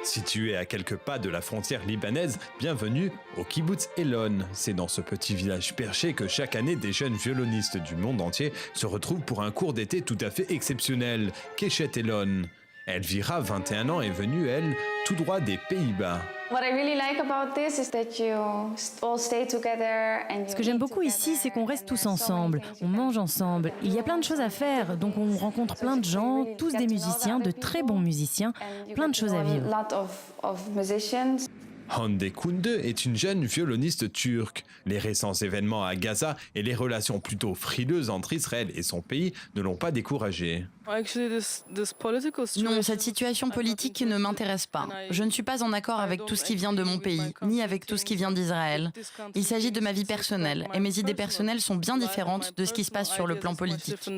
Situé à quelques pas de la frontière libanaise, bienvenue au kibbutz Elon. C'est dans ce petit village perché que chaque année des jeunes violonistes du monde entier se retrouvent pour un cours d'été tout à fait exceptionnel, Keshet Elon. Elvira, 21 ans, est venue, elle, tout droit des Pays-Bas. Ce que j'aime beaucoup ici, c'est qu'on reste tous ensemble, on mange ensemble, il y a plein de choses à faire, donc on rencontre plein de gens, tous des musiciens, de très bons musiciens, plein de choses à vivre. Hande Kunde est une jeune violoniste turque. Les récents événements à Gaza et les relations plutôt frileuses entre Israël et son pays ne l'ont pas découragée. Non, cette situation politique ne m'intéresse pas. Je ne suis pas en accord avec tout ce qui vient de mon pays, ni avec tout ce qui vient d'Israël. Il s'agit de ma vie personnelle, et mes idées personnelles sont bien différentes de ce qui se passe sur le plan politique.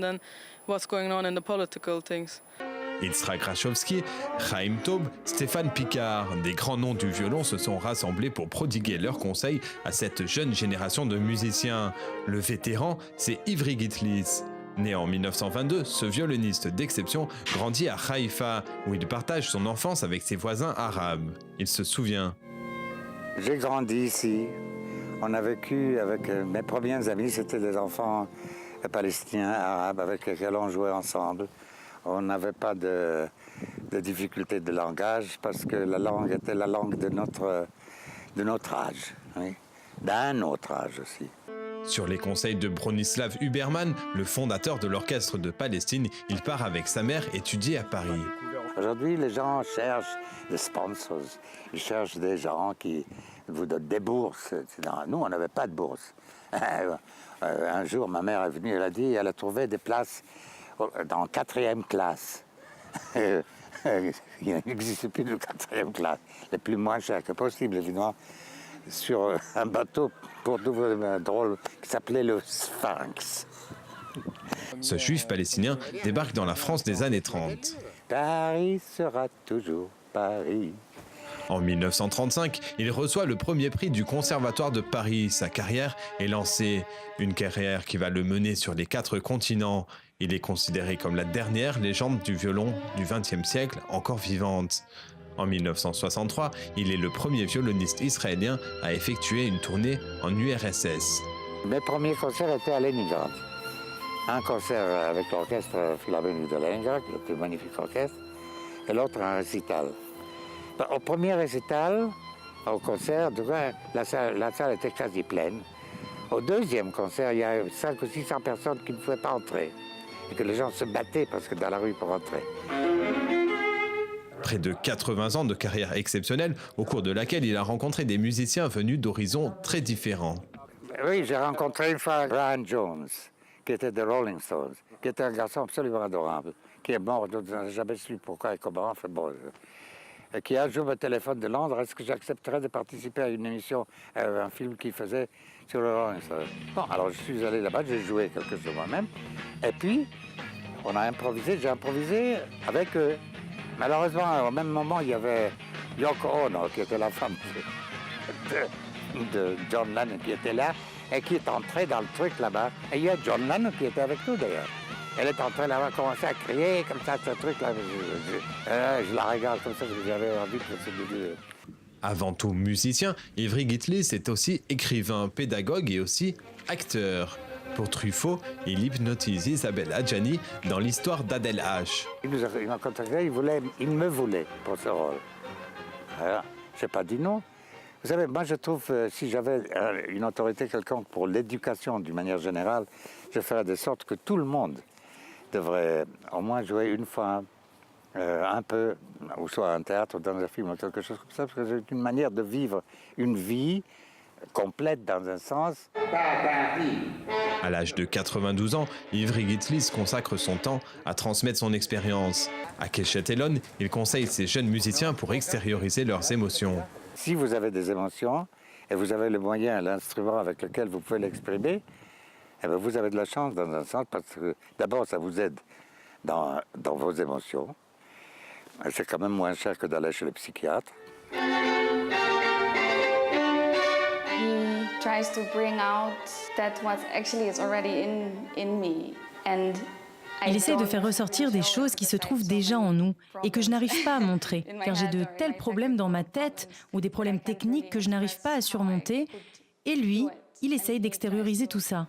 Yitzhak Rachovski, Chaim Taub, Stéphane Picard, des grands noms du violon se sont rassemblés pour prodiguer leurs conseils à cette jeune génération de musiciens. Le vétéran, c'est Ivry Gitlis. Né en 1922, ce violoniste d'exception grandit à Haïfa, où il partage son enfance avec ses voisins arabes. Il se souvient. J'ai grandi ici. On a vécu avec mes premiers amis, c'était des enfants palestiniens, arabes, avec lesquels on jouait ensemble. On n'avait pas de difficulté de langage parce que la langue était la langue de notre âge, oui. D'un autre âge aussi. Sur les conseils de Bronislav Huberman, le fondateur de l'Orchestre de Palestine, il part avec sa mère étudier à Paris. Aujourd'hui, les gens cherchent des sponsors. Ils cherchent des gens qui vous donnent des bourses. Nous, on n'avait pas de bourse. Un jour, ma mère est venue, elle a dit qu'elle a trouvé des places dans 4e classe. Il n'existe plus de 4e classe. Les plus moins chers que possible, évidemment, sur un bateau pour d'ouvrir drôle qui s'appelait le Sphinx. Ce juif palestinien débarque dans la France des années 30. Paris sera toujours Paris. En 1935, il reçoit le premier prix du Conservatoire de Paris. Sa carrière est lancée. Une carrière qui va le mener sur les 4 continents. Il est considéré comme la dernière légende du violon du XXe siècle encore vivante. En 1963, il est le premier violoniste israélien à effectuer une tournée en URSS. Mes premiers concerts étaient à Leningrad. Un concert avec l'orchestre philharmonique de Leningrad, le plus magnifique orchestre, et l'autre un récital. Au premier récital, au concert, la salle était quasi pleine. Au deuxième concert, il y a 500 ou 600 personnes qui ne pouvaient pas entrer. Et que les gens se battaient parce que dans la rue pour entrer. Près de 80 ans de carrière exceptionnelle, au cours de laquelle il a rencontré des musiciens venus d'horizons très différents. Oui, j'ai rencontré une fois Brian Jones, qui était des Rolling Stones, qui était un garçon absolument adorable, qui est mort, je n'ai jamais su pourquoi et comment, enfin bon, et qui un jour me téléphone de Londres, est-ce que j'accepterais de participer à une émission, un film qu'il faisait sur le Rolling Stones. Bon, alors je suis allé là-bas, j'ai joué quelque chose moi-même, et puis on a improvisé, j'ai improvisé avec eux. Malheureusement, au même moment, il y avait Yoko Ono, qui était la femme de John Lennon, qui était là, et qui est entrée dans le truc là-bas. Et il y a John Lennon qui était avec nous d'ailleurs. Elle est entrée là-bas, commencé à crier comme ça, ce truc-là. Je la regarde comme ça, j'avais envie de se dire. Avant tout musicien, Ivry Gitlis est aussi écrivain, pédagogue et aussi acteur. Pour Truffaut, il hypnotise Isabelle Adjani dans l'histoire d'Adèle H. Il m'a contacté, il me voulait pour ce rôle. Alors, je n'ai pas dit non. Vous savez, moi je trouve, si j'avais une autorité quelconque pour l'éducation d'une manière générale, je ferais de sorte que tout le monde devrait au moins jouer une fois un peu, ou soit un théâtre, ou dans un film, ou quelque chose comme ça, parce que c'est une manière de vivre une vie complète dans un sens. À l'âge de 92 ans, Ivry Gitlis consacre son temps à transmettre son expérience. À Keshet Elon, il conseille ses jeunes musiciens pour extérioriser leurs émotions. Si vous avez des émotions et vous avez le moyen, l'instrument avec lequel vous pouvez l'exprimer, eh bien vous avez de la chance dans un sens parce que d'abord ça vous aide dans vos émotions. C'est quand même moins cher que d'aller chez le psychiatre. He tries to bring out that what actually is already in me. And Il essaye de faire ressortir des choses qui se trouvent déjà en nous et que je n'arrive pas à montrer, car j'ai de tels problèmes dans ma tête ou des problèmes techniques que je n'arrive pas à surmonter. Et lui, il essaye d'extérioriser tout ça.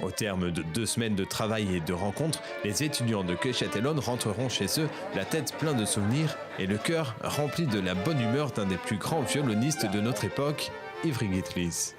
Au terme de 2 semaines de travail et de rencontres, les étudiants de Keshet-Elon rentreront chez eux, la tête pleine de souvenirs et le cœur rempli de la bonne humeur d'un des plus grands violonistes de notre époque, Ivry Gitlis.